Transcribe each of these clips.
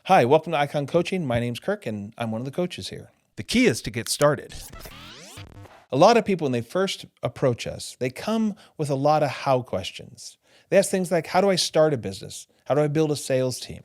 Hi, welcome to Ikon Coaching. My name's Kirk, and I'm one of the coaches here. The key is to get started. A lot of people, when they first approach us, they come with a lot of how questions. They ask things like, how do I start a business? How do I build a sales team?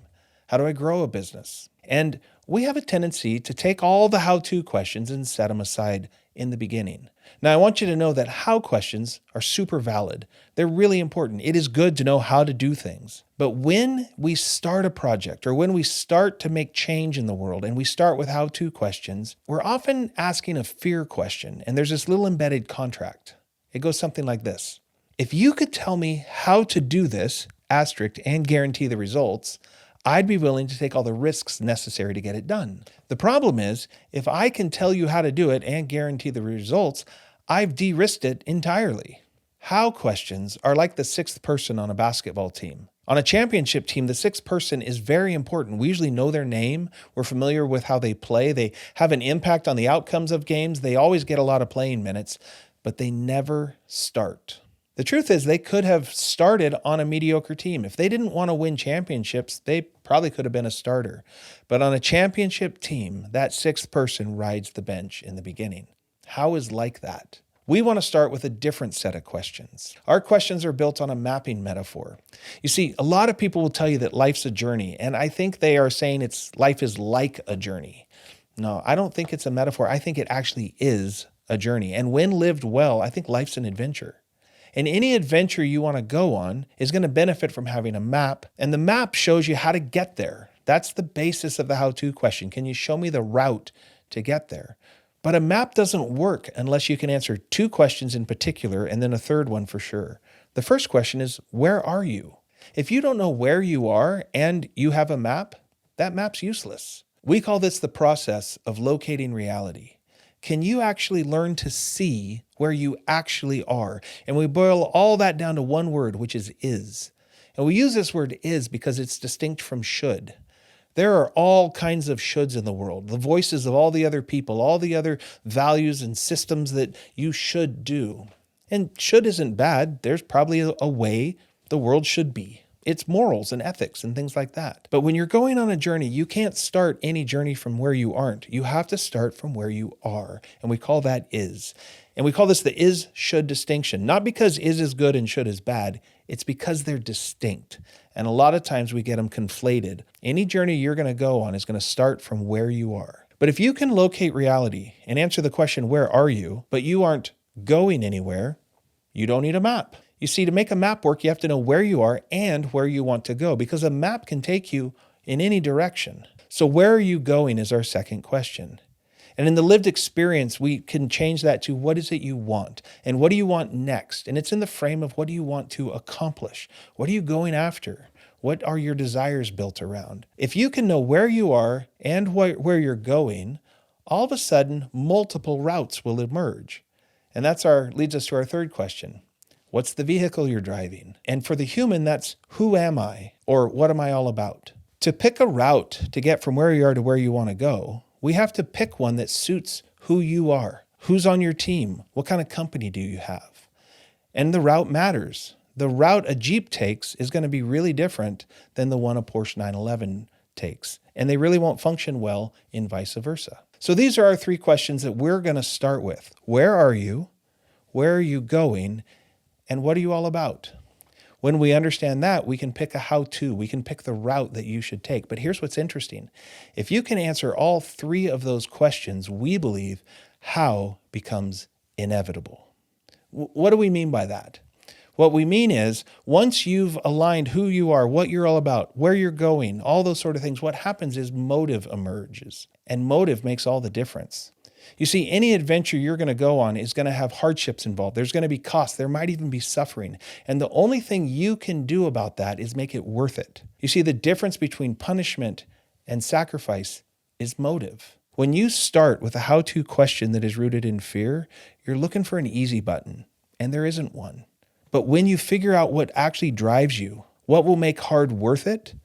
How do I grow a business? And we have a tendency to take all the how-to questions and set them aside in the beginning. Now, I want you to know that how questions are super valid. They're really important. It is good to know how to do things. But when we start a project or when we start to make change in the world and we start with how-to questions, we're often asking a fear question, and there's this little embedded contract. It goes something like this. If you could tell me how to do this, asterisk, and guarantee the results, I'd be willing to take all the risks necessary to get it done. The problem is, if I can tell you how to do it and guarantee the results, I've de-risked it entirely. How questions are like the sixth person on a basketball team. On a championship team, the sixth person is very important. We usually know their name. We're familiar with how they play. They have an impact on the outcomes of games. They always get a lot of playing minutes, but they never start. The truth is they could have started on a mediocre team. If they didn't want to win championships, they probably could have been a starter. But on a championship team, that sixth person rides the bench in the beginning. How is like that? We want to start with a different set of questions. Our questions are built on a mapping metaphor. You see, a lot of people will tell you that life's a journey, and I think they are saying life is like a journey. No, I don't think it's a metaphor. I think it actually is a journey. And when lived well, I think life's an adventure. And any adventure you want to go on is going to benefit from having a map. And the map shows you how to get there. That's the basis of the how-to question. Can you show me the route to get there? But a map doesn't work unless you can answer two questions in particular and then a third one for sure. The first question is, where are you? If you don't know where you are and you have a map, that map's useless. We call this the process of locating reality. Can you actually learn to see where you actually are? And we boil all that down to one word, which is. And we use this word is because it's distinct from should. There are all kinds of shoulds in the world, the voices of all the other people, all the other values and systems that you should do. And should isn't bad. There's probably a way the world should be. It's morals and ethics and things like that. But when you're going on a journey, you can't start any journey from where you aren't. You have to start from where you are. And we call that is. And we call this the is-should distinction. Not because is good and should is bad. It's because they're distinct. And a lot of times we get them conflated. Any journey you're going to go on is going to start from where you are. But if you can locate reality and answer the question, where are you, but you aren't going anywhere, you don't need a map. You see, to make a map work, you have to know where you are and where you want to go, because a map can take you in any direction. So where are you going is our second question. And in the lived experience, we can change that to what is it you want and what do you want next? And it's in the frame of what do you want to accomplish? What are you going after? What are your desires built around? If you can know where you are and where you're going, all of a sudden, multiple routes will emerge. And that leads us to our third question. What's the vehicle you're driving? And for the human, that's who am I? Or what am I all about? To pick a route to get from where you are to where you want to go, we have to pick one that suits who you are. Who's on your team? What kind of company do you have? And the route matters. The route a Jeep takes is going to be really different than the one a Porsche 911 takes. And they really won't function well in vice versa. So these are our three questions that we're going to start with. Where are you? Where are you going? And what are you all about? When we understand that, we can pick a how-to. We can pick the route that you should take. But here's what's interesting. If you can answer all three of those questions, we believe how becomes inevitable. What do we mean by that? What we mean is once you've aligned who you are, what you're all about, where you're going, all those sort of things, what happens is motive emerges. And motive makes all the difference. You see, any adventure you're going to go on is going to have hardships involved. There's going to be costs. There might even be suffering. And the only thing you can do about that is make it worth it. You see, the difference between punishment and sacrifice is motive. When you start with a how-to question that is rooted in fear, you're looking for an easy button, and there isn't one. But when you figure out what actually drives you, what will make hard worth it,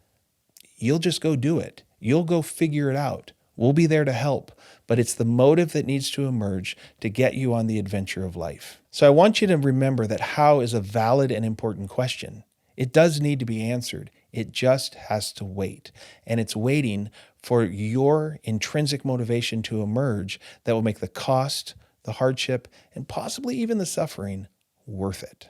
you'll just go do it. You'll go figure it out. We'll be there to help, but it's the motive that needs to emerge to get you on the adventure of life. So I want you to remember that how is a valid and important question. It does need to be answered. It just has to wait. And it's waiting for your intrinsic motivation to emerge that will make the cost, the hardship, and possibly even the suffering worth it.